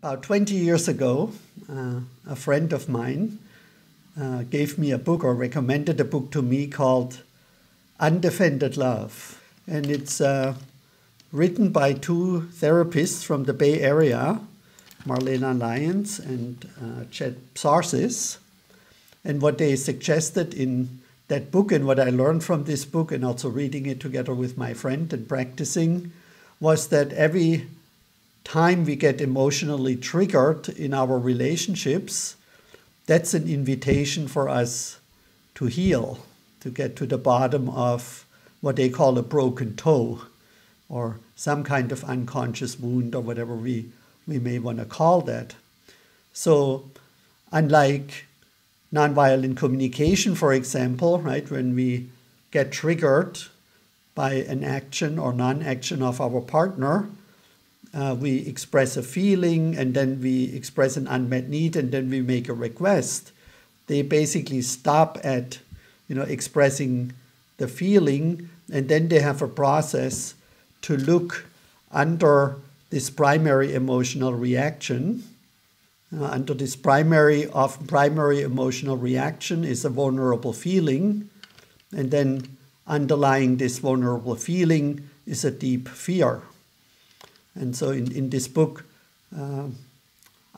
About 20 years ago, a friend of mine gave me a book or recommended a book to me called Undefended Love. And it's written by two therapists from the Bay Area, Marlena Lyons and Chet Psarsis. And what they suggested in that book and what I learned from this book and also reading it together with my friend and practicing was that every time we get emotionally triggered in our relationships, that's an invitation for us to heal, to get to the bottom of what they call a broken toe or some kind of unconscious wound or whatever we may want to call that. So unlike nonviolent communication, for example, right, when we get triggered by an action or non-action of our partner, we express a feeling and then we express an unmet need and then we make a request. They basically stop at, expressing the feeling, and then they have a process to look under this primary emotional reaction. Under this primary emotional reaction is a vulnerable feeling, and then underlying this vulnerable feeling is a deep fear. And so in this book,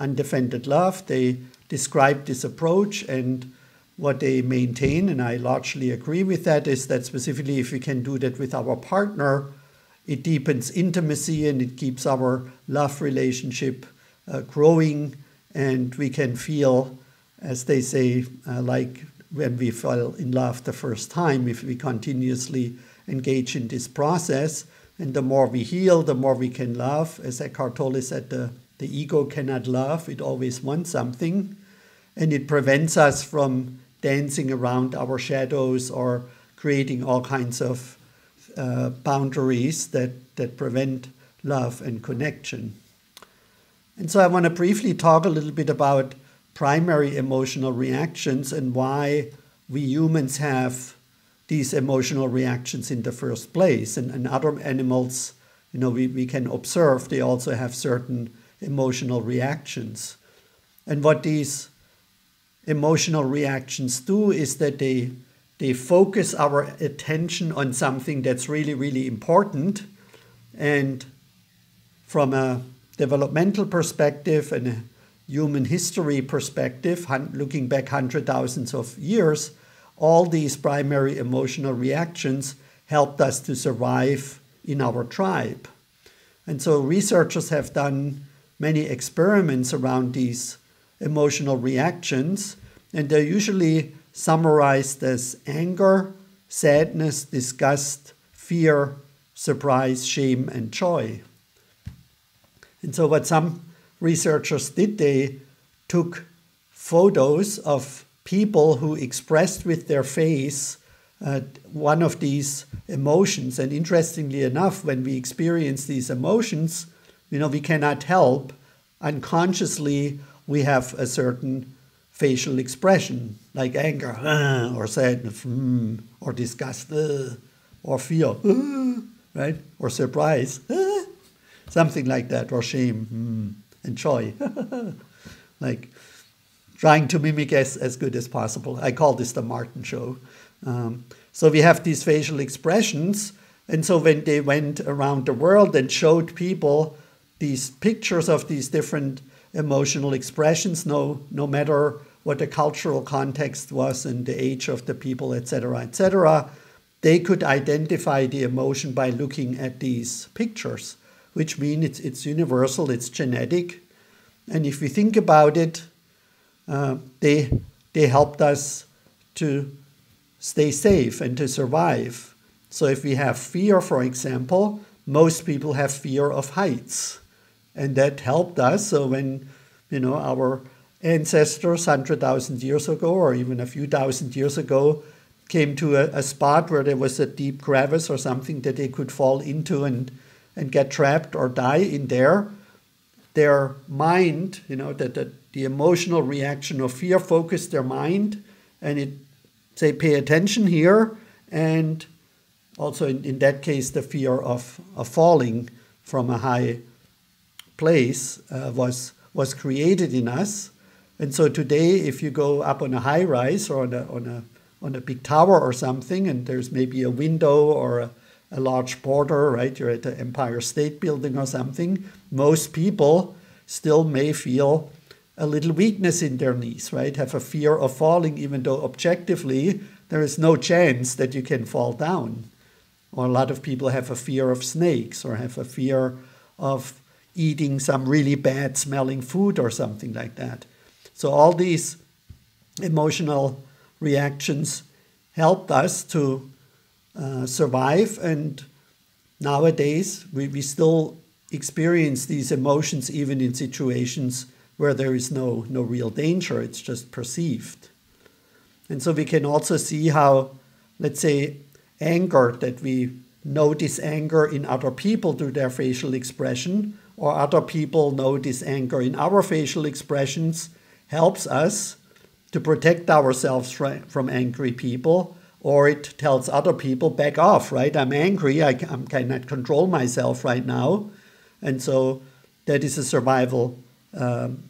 Undefended Love, they describe this approach, and what they maintain, and I largely agree with that, is that specifically if we can do that with our partner, it deepens intimacy and it keeps our love relationship growing, and we can feel, as they say, like when we fell in love the first time, if we continuously engage in this process. And the more we heal, the more we can love. As Eckhart Tolle said, the ego cannot love. It always wants something. And it prevents us from dancing around our shadows or creating all kinds of boundaries that prevent love and connection. And so I want to briefly talk a little bit about primary emotional reactions and why we humans have these emotional reactions in the first place. And other animals, we can observe, they also have certain emotional reactions. And what these emotional reactions do is that they focus our attention on something that's really, really important. And from a developmental perspective and a human history perspective, looking back hundreds of thousands of years, all these primary emotional reactions helped us to survive in our tribe. And so researchers have done many experiments around these emotional reactions, and they're usually summarized as anger, sadness, disgust, fear, surprise, shame, and joy. And so what some researchers did, they took photos of people who expressed with their face one of these emotions. And interestingly enough, when we experience these emotions, we cannot help. Unconsciously, we have a certain facial expression, like anger, or sadness, or disgust, or fear, right? Or surprise, something like that, or shame, and joy. Like trying to mimic as good as possible. I call this the Martin show. So we have these facial expressions. And so when they went around the world and showed people these pictures of these different emotional expressions, no matter what the cultural context was and the age of the people, etc., they could identify the emotion by looking at these pictures, which means it's universal, it's genetic. And if we think about it, they helped us to stay safe and to survive. So if we have fear, for example, most people have fear of heights. And that helped us. So when, our ancestors 100,000 years ago, or even a few thousand years ago, came to a spot where there was a deep crevice or something that they could fall into and get trapped or die in there, their mind, the emotional reaction of fear focused their mind, and it say, pay attention here, and also in that case, the fear of falling from a high place was was created in us. And so today, if you go up on a high rise or on a big tower or something, and there's maybe a window or a large border, right? You're at the Empire State Building or something. Most people still may feel a little weakness in their knees, right? Have a fear of falling, even though objectively there is no chance that you can fall down. Or a lot of people have a fear of snakes or have a fear of eating some really bad smelling food or something like that. So all these emotional reactions helped us to survive, and nowadays we still experience these emotions even in situations where there is no real danger, it's just perceived. And so we can also see how, let's say, anger, that we notice anger in other people through their facial expression, or other people notice anger in our facial expressions, helps us to protect ourselves from angry people, or it tells other people, back off, right? I'm angry, I cannot control myself right now. And so that is a survival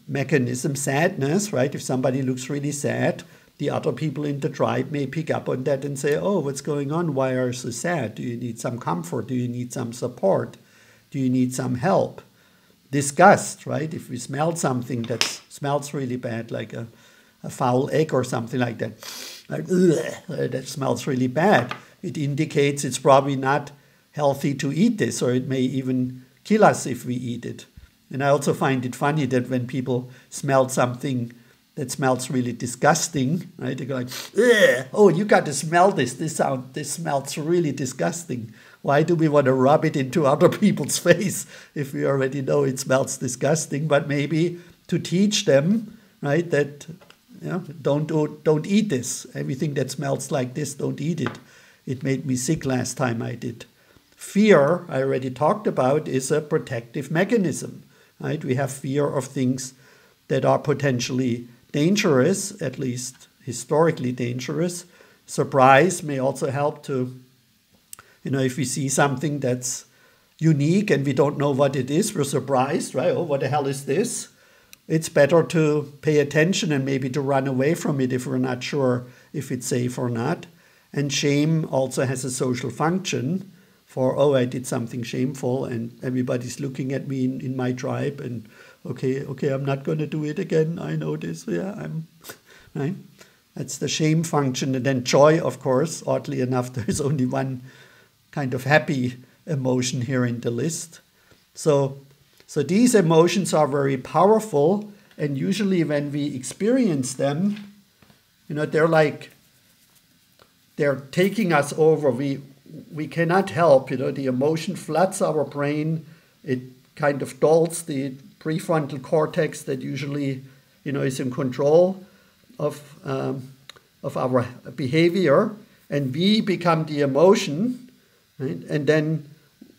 mechanism. Sadness, right? If somebody looks really sad, the other people in the tribe may pick up on that and say, oh, what's going on? Why are you so sad? Do you need some comfort? Do you need some support? Do you need some help? Disgust, right? If we smell something that smells really bad, like a foul egg or something like that, like, that smells really bad, it indicates it's probably not healthy to eat this, or it may even kill us if we eat it. And I also find it funny that when people smell something that smells really disgusting, right? They go like, oh, you got to smell this. This smells really disgusting. Why do we want to rub it into other people's face if we already know it smells disgusting? But maybe to teach them, right, that don't eat this. Everything that smells like this, don't eat it. It made me sick last time I did. Fear, I already talked about, is a protective mechanism, right? We have fear of things that are potentially dangerous, at least historically dangerous. Surprise may also help to, if we see something that's unique and we don't know what it is, we're surprised, right? Oh, what the hell is this? It's better to pay attention and maybe to run away from it if we're not sure if it's safe or not. And shame also has a social function for, oh, I did something shameful and everybody's looking at me in my tribe and okay, I'm not going to do it again. I know this. Yeah, right? That's the shame function. And then joy, of course, oddly enough, there's only one kind of happy emotion here in the list. So these emotions are very powerful, and usually when we experience them, they're taking us over. We cannot help, the emotion floods our brain. It kind of dulls the prefrontal cortex that usually, is in control of our behavior, and we become the emotion, right? And then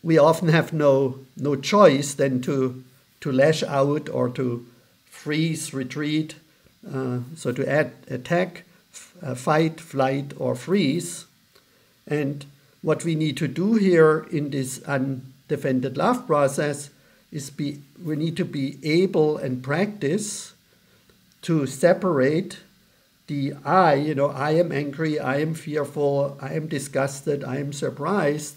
we often have no choice than to lash out or to freeze, retreat, so to attack, fight, flight, or freeze. And what we need to do here in this undefended love process is we need to be able and practice to separate the I am angry, I am fearful, I am disgusted, I am surprised,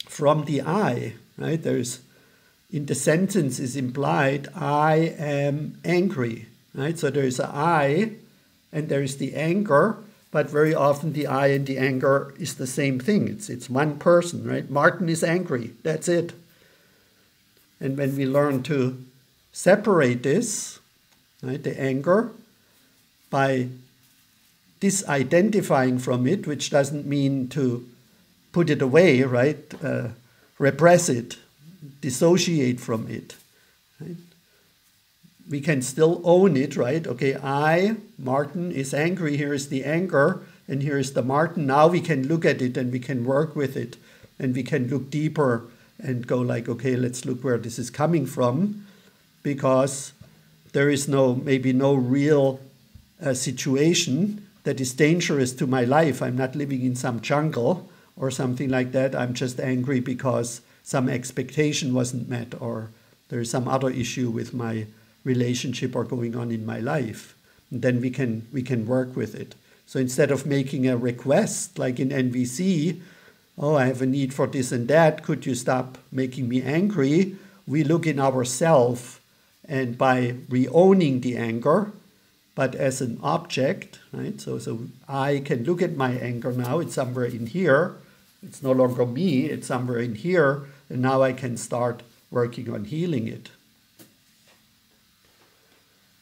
from the I, right? In the sentence is implied, I am angry, right? So there is an I and there is the anger, but very often the I and the anger is the same thing. It's one person, right? Martin is angry, that's it. And when we learn to separate this, right, the anger, by disidentifying from it, which doesn't mean to put it away, right? Repress it, dissociate from it. Right? We can still own it, right? Okay, Martin, is angry. Here is the anger, and here is the Martin. Now we can look at it and we can work with it, and we can look deeper and go like, okay, let's look where this is coming from, because there is maybe no real situation that is dangerous to my life. I'm not living in some jungle or something like that. I'm just angry because some expectation wasn't met, or there is some other issue with my relationship or going on in my life. And then we can work with it. So instead of making a request like in NVC, oh, I have a need for this and that, could you stop making me angry? We look in ourselves, and by re-owning the anger, but as an object, right? So I can look at my anger now, it's somewhere in here. It's no longer me, it's somewhere in here, and now I can start working on healing it.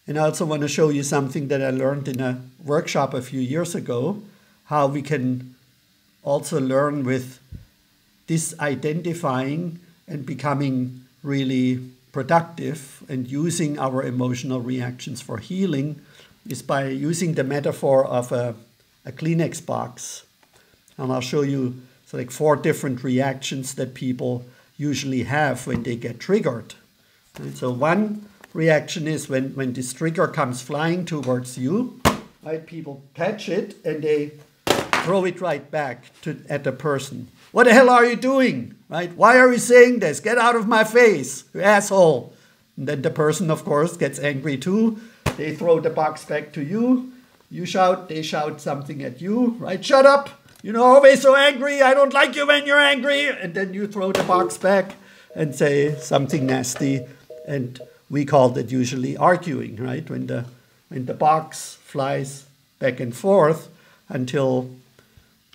And I also want to show you something that I learned in a workshop a few years ago, how we can also learn with disidentifying and becoming really productive and using our emotional reactions for healing is by using the metaphor of a Kleenex box. And I'll show you like 4 different reactions that people usually have when they get triggered. And so one reaction is when this trigger comes flying towards you, right? People catch it and they throw it right back at the person. What the hell are you doing? Right? Why are you saying this? Get out of my face, you asshole. And then the person, of course, gets angry too. They throw the box back to you. You shout, they shout something at you, right? Shut up. You're always so angry. I don't like you when you're angry. And then you throw the box back and say something nasty. And we call that usually arguing, right? When the box flies back and forth until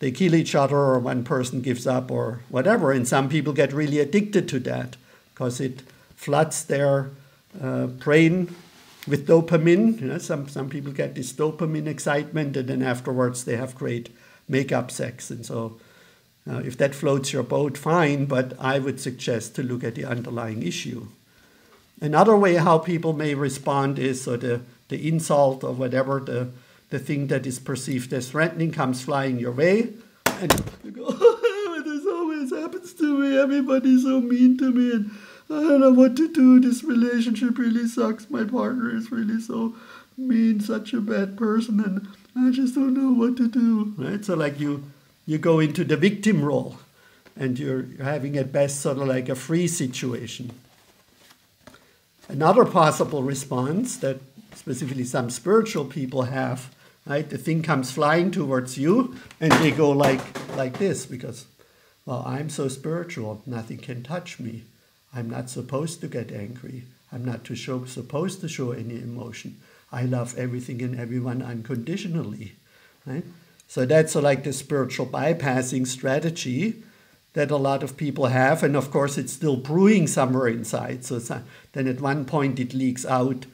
they kill each other or one person gives up or whatever. And some people get really addicted to that because it floods their brain with dopamine. You know, some people get this dopamine excitement and then afterwards they have great make-up sex. And so if that floats your boat, fine, but I would suggest to look at the underlying issue. Another way how people may respond is so the insult or whatever, the thing that is perceived as threatening comes flying your way, and you go, oh, this always happens to me, everybody's so mean to me, and I don't know what to do, this relationship really sucks, my partner is really so mean, such a bad person, and I just don't know what to do, right? So like you go into the victim role, and you're having at best sort of like a freeze situation. Another possible response that specifically some spiritual people have, right? The thing comes flying towards you and they go like this because, well, I'm so spiritual, nothing can touch me. I'm not supposed to get angry. I'm not supposed to show any emotion. I love everything and everyone unconditionally, right? So that's like the spiritual bypassing strategy that a lot of people have. And of course, it's still brewing somewhere inside. So then at one point it leaks out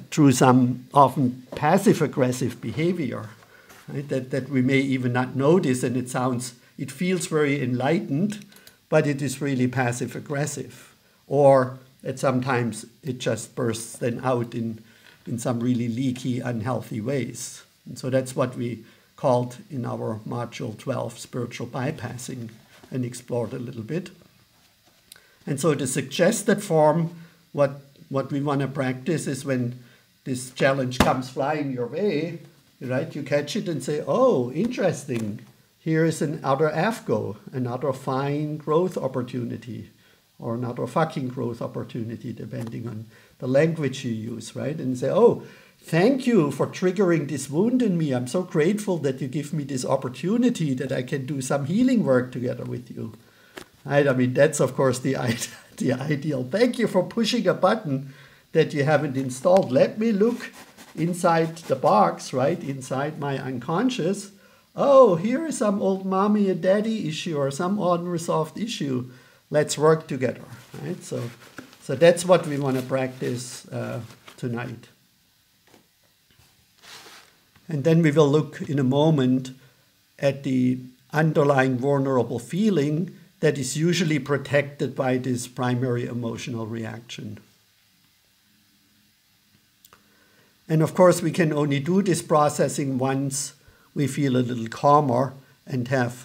through some often passive-aggressive behavior, right? That we may even not notice, and it feels very enlightened, but it is really passive-aggressive. Or sometimes it just bursts then out in some really leaky, unhealthy ways. And so that's what we called in our Module 12 spiritual bypassing and explored a little bit. And so the suggested form, what we want to practice is when this challenge comes flying your way, right? You catch it and say, oh, interesting. Here is another AFGO, another fine growth opportunity, or another fucking growth opportunity, depending on the language you use, right? And say, oh, thank you for triggering this wound in me. I'm so grateful that you give me this opportunity that I can do some healing work together with you. Right? I mean, that's, of course, the ideal. Thank you for pushing a button that you haven't installed. Let me look inside the box, right, inside my unconscious. Oh, here is some old mommy and daddy issue or some unresolved issue. Let's work together, right? So that's what we want to practice tonight. And then we will look in a moment at the underlying vulnerable feeling that is usually protected by this primary emotional reaction. And of course, we can only do this processing once we feel a little calmer and have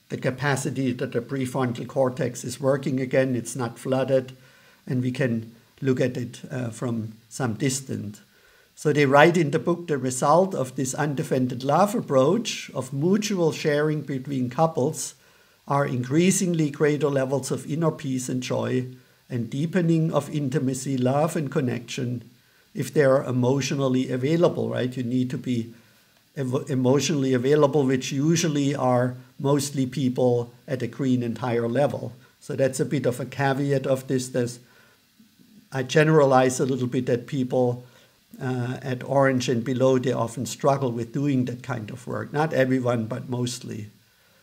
the capacity that the prefrontal cortex is working again, it's not flooded, and we can look at it from some distance. So they write in the book, the result of this undefended love approach of mutual sharing between couples are increasingly greater levels of inner peace and joy and deepening of intimacy, love, and connection if they are emotionally available, right? You need to be emotionally available, which usually are mostly people at a green and higher level. So that's a bit of a caveat of this. I generalize a little bit that people at orange and below, they often struggle with doing that kind of work. Not everyone, but mostly.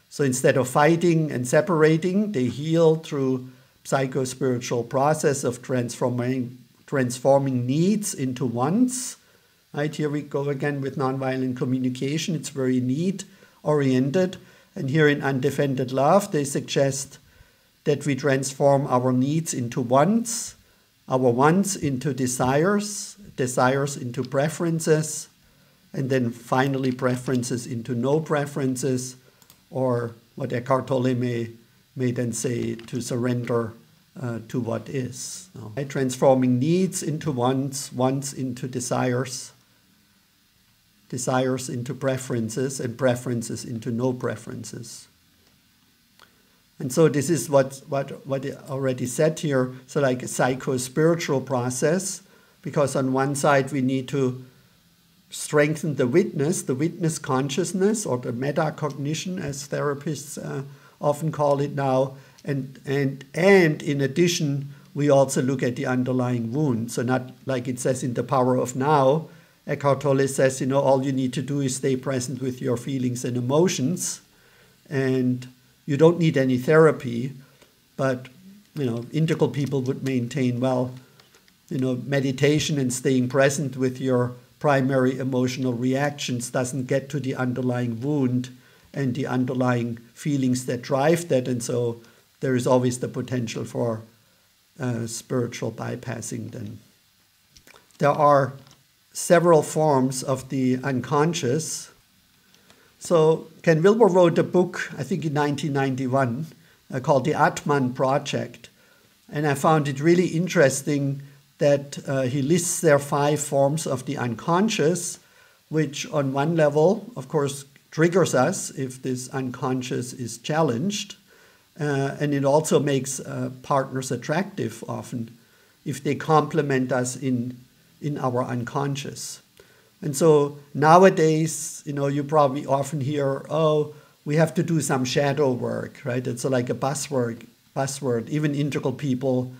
So instead of fighting and separating, they heal through psycho-spiritual process of transforming needs into wants. Right, here we go again with nonviolent communication. It's very need-oriented. And here in Undefended Love, they suggest that we transform our needs into wants, our wants into desires, desires into preferences, and then finally preferences into no preferences, or what Eckhart Tolle may then say, to surrender to what is. Right? Transforming needs into wants, wants into desires, desires into preferences, and preferences into no preferences. And so this is what I already said here, so like a psycho-spiritual process, because on one side we need to strengthen the witness consciousness, or the metacognition, as therapists often call it now, and in addition, we also look at the underlying wound. So not like it says in The Power of Now, Eckhart Tolle says, all you need to do is stay present with your feelings and emotions, and you don't need any therapy. But, integral people would maintain, meditation and staying present with your primary emotional reactions doesn't get to the underlying wound and the underlying feelings that drive that, and so there is always the potential for spiritual bypassing then. There are several forms of the unconscious. So Ken Wilber wrote a book, I think in 1991, called The Atman Project. And I found it really interesting that he lists there 5 forms of the unconscious, which on one level, of course, triggers us if this unconscious is challenged. And it also makes partners attractive often if they complement us in our unconscious. And so nowadays, you probably often hear, we have to do some shadow work, right? It's like a buzzword. Even integral people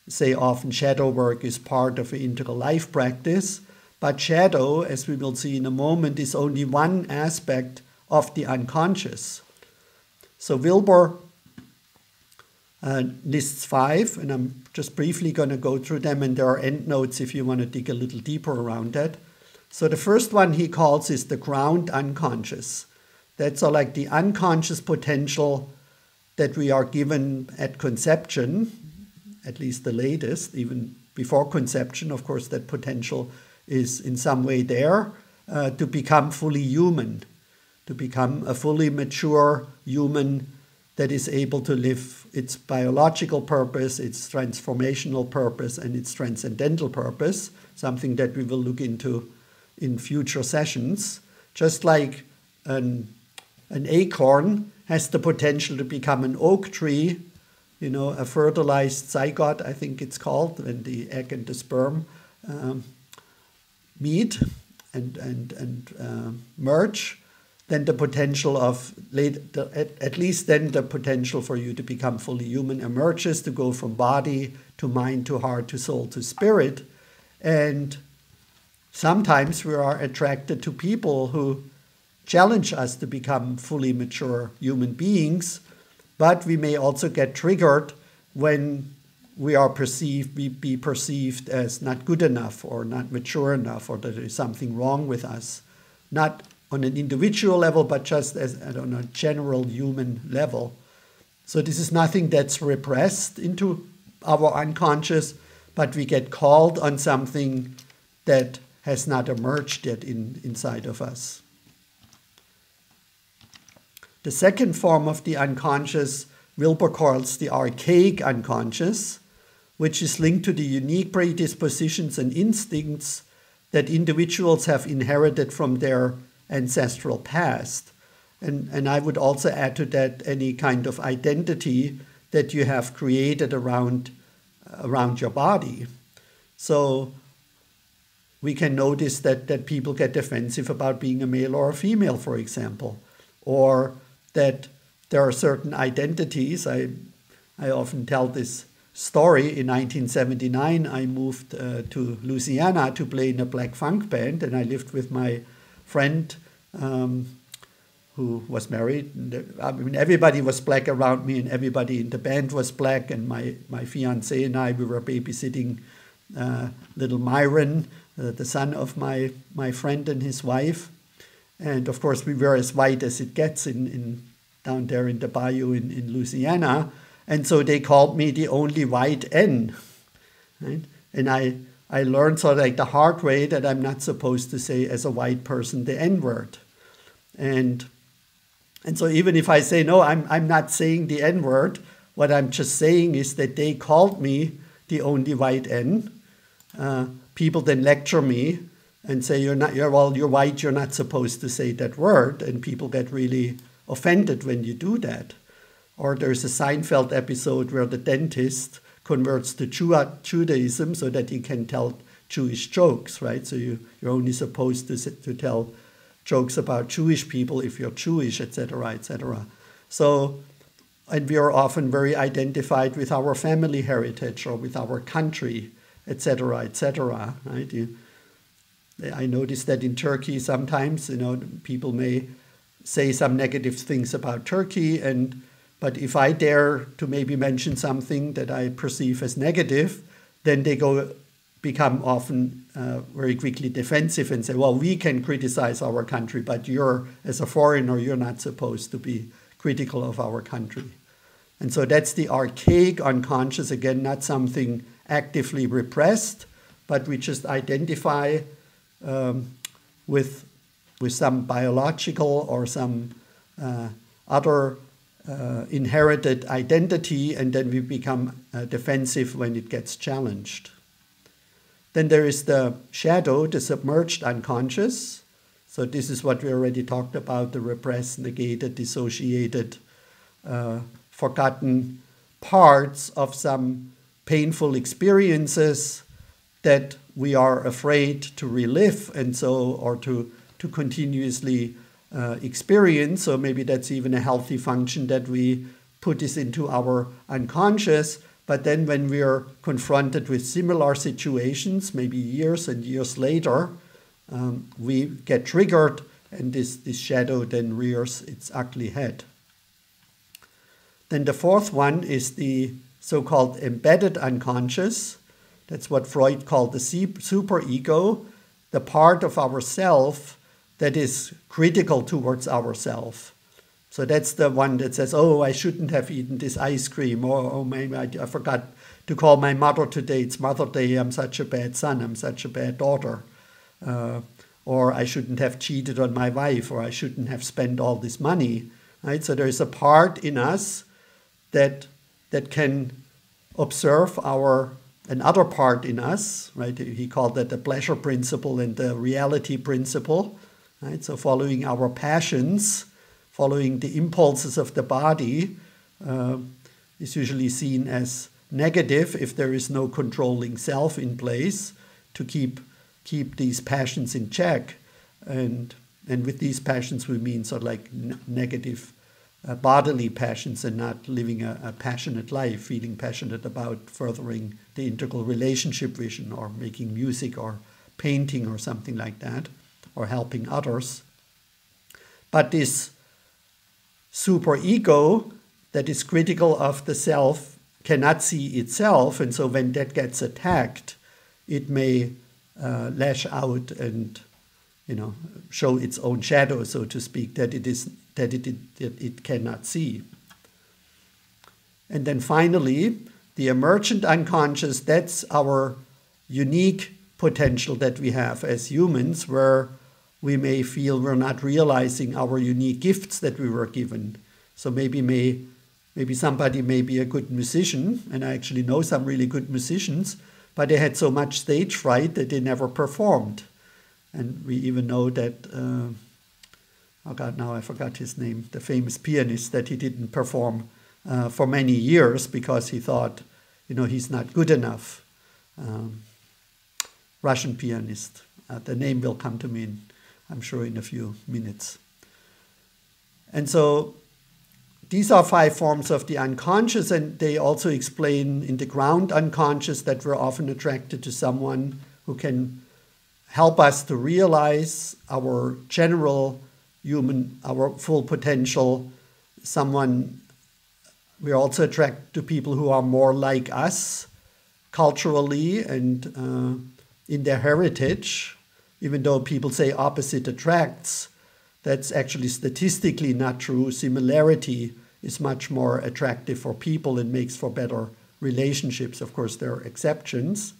say often shadow work is part of an integral life practice. But shadow, as we will see in a moment, is only one aspect of the unconscious. So Wilber lists 5, and I'm just briefly going to go through them, and there are endnotes if you want to dig a little deeper around that. So the first one he calls is the ground unconscious. That's like the unconscious potential that we are given at conception, at least the latest, even before conception. Of course, that potential is in some way there to become fully human, to become a fully mature human that is able to live its biological purpose, its transformational purpose, and its transcendental purpose, something that we will look into in future sessions. Just like an acorn has the potential to become an oak tree, a fertilized zygote, I think it's called, when the egg and the sperm meet and merge, then the potential of, at least then the potential for you to become fully human emerges, to go from body to mind to heart to soul to spirit. And sometimes we are attracted to people who challenge us to become fully mature human beings, but we may also get triggered when we be perceived as not good enough or not mature enough, or that there is something wrong with us. Not on an individual level, but just as on a general human level. So this is nothing that's repressed into our unconscious, but we get called on something that has not emerged yet inside of us. The second form of the unconscious, Wilber calls the archaic unconscious, which is linked to the unique predispositions and instincts that individuals have inherited from their ancestral past. And I would also add to that any kind of identity that you have created around your body. So we can notice that people get defensive about being a male or a female, for example, or that there are certain identities. I often tell this story. In 1979, I moved to Louisiana to play in a black funk band, and I lived with my friend who was married. I mean, everybody was black around me, and everybody in the band was black, and my fiancé and I, we were babysitting little Myron, the son of my friend and his wife. And of course, we were as white as it gets in down there in the bayou in Louisiana. And so they called me the only white N. Right? And I learned sort of like the hard way that I'm not supposed to say as a white person the N word. And so even if I say, no, I'm not saying the N word, what I'm just saying is that they called me the only white N. People then lecture me and say, you're white, you're not supposed to say that word. And people get really offended when you do that. Or there's a Seinfeld episode where the dentist converts to Judaism so that he can tell Jewish jokes, right? So you're only supposed to tell jokes about Jewish people if you're Jewish, etc., etc. So, and we are often very identified with our family heritage or with our country, etc., etc., right? I noticed that in Turkey sometimes, people may say some negative things about Turkey, but if I dare to maybe mention something that I perceive as negative, then they become often very quickly defensive and say, well, we can criticize our country, but as a foreigner, you're not supposed to be critical of our country. And so that's the archaic unconscious, again, not something actively repressed, but we just identify with some biological or some other inherited identity, and then we become defensive when it gets challenged. Then there is the shadow, the submerged unconscious. So this is what we already talked about, the repressed, negated, dissociated, forgotten parts of some painful experiences that we are afraid to relive or to continuously experience. So maybe that's even a healthy function that we put this into our unconscious. But then when we are confronted with similar situations, maybe years and years later, we get triggered, and this shadow then rears its ugly head. Then the fourth one is the so-called embedded unconscious. That's what Freud called the superego, the part of ourself that is critical towards ourself. So that's the one that says, oh, I shouldn't have eaten this ice cream, or oh, maybe I forgot to call my mother today, it's Mother Day, I'm such a bad son, I'm such a bad daughter. Or I shouldn't have cheated on my wife, or I shouldn't have spent all this money. Right? So there is a part in us that can observe another part in us, right? He called that the pleasure principle and the reality principle, right? So following our passions, following the impulses of the body is usually seen as negative if there is no controlling self in place to keep these passions in check. And with these passions we mean sort of like negative bodily passions, and not living a passionate life, feeling passionate about furthering the integral relationship vision, or making music or painting or something like that, or helping others. But this superego that is critical of the self cannot see itself, and so when that gets attacked, it may lash out and show its own shadow, so to speak, that it cannot see. And then finally, the emergent unconscious, that's our unique potential that we have as humans, where we may feel we're not realizing our unique gifts that we were given. So maybe somebody may be a good musician, and I actually know some really good musicians, but they had so much stage fright that they never performed. And we even know that oh God, now I forgot his name, the famous pianist, that he didn't perform for many years because he thought, he's not good enough. Russian pianist. The name will come to me, I'm sure, in a few minutes. And so these are 5 forms of the unconscious, and they also explain in the ground unconscious that we're often attracted to someone who can help us to realize our general our full potential. We're also attracted to people who are more like us culturally and in their heritage. Even though people say opposite attracts, that's actually statistically not true. Similarity is much more attractive for people and makes for better relationships. Of course, there are exceptions.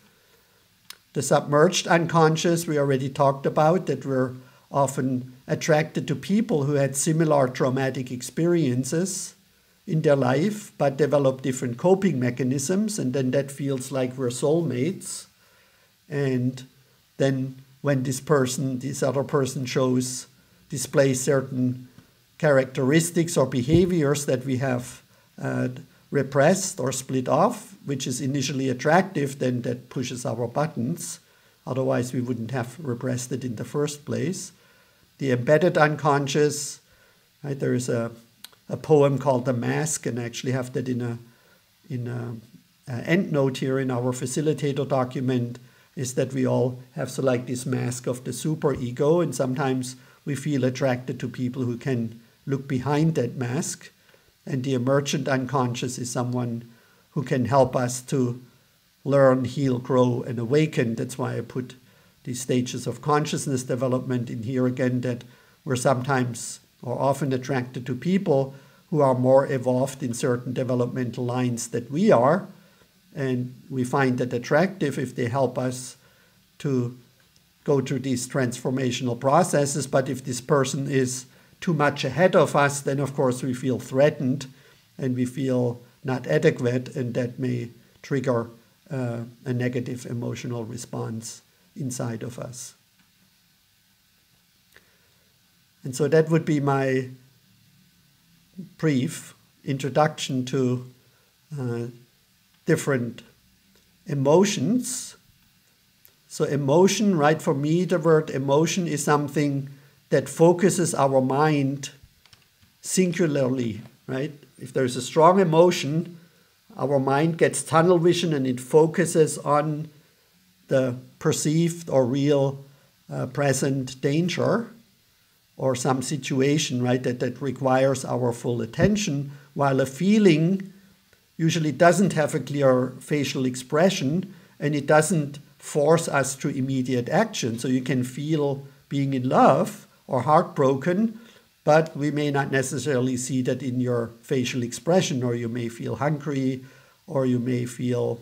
The submerged unconscious, we already talked about, that we're often attracted to people who had similar traumatic experiences in their life, but develop different coping mechanisms, and then that feels like we're soulmates. And then when this other person displays certain characteristics or behaviors that we have repressed or split off, which is initially attractive, then that pushes our buttons. Otherwise, we wouldn't have repressed it in the first place. The embedded unconscious, right? There is a poem called The Mask, and I actually have that in a endnote here in our facilitator document, is that we all have like this mask of the superego, and sometimes we feel attracted to people who can look behind that mask. And the emergent unconscious is someone who can help us to learn, heal, grow, and awaken. That's why I put these stages of consciousness development in here again, that we're sometimes or often attracted to people who are more evolved in certain developmental lines that we are. And we find that attractive if they help us to go through these transformational processes. But if this person is too much ahead of us, then of course we feel threatened and we feel not adequate, and that may trigger a negative emotional response inside of us. And so that would be my brief introduction to different emotions. So emotion, right, for me the word emotion is something that focuses our mind singularly, right? If there's a strong emotion, our mind gets tunnel vision and it focuses on the perceived or real present danger or some situation, right, that requires our full attention, while a feeling usually doesn't have a clear facial expression and it doesn't force us to immediate action. So you can feel being in love or heartbroken, but we may not necessarily see that in your facial expression, or you may feel hungry, or you may feel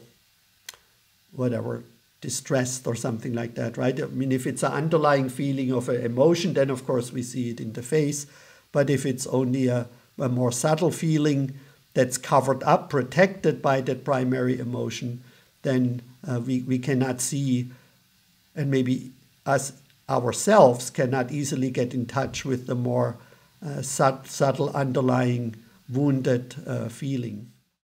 whatever, distressed or something like that, right? I mean, if it's an underlying feeling of an emotion, then of course we see it in the face. But if it's only a more subtle feeling that's covered up, protected by that primary emotion, then we cannot see, and maybe us ourselves cannot easily get in touch with the more subtle underlying wounded feeling.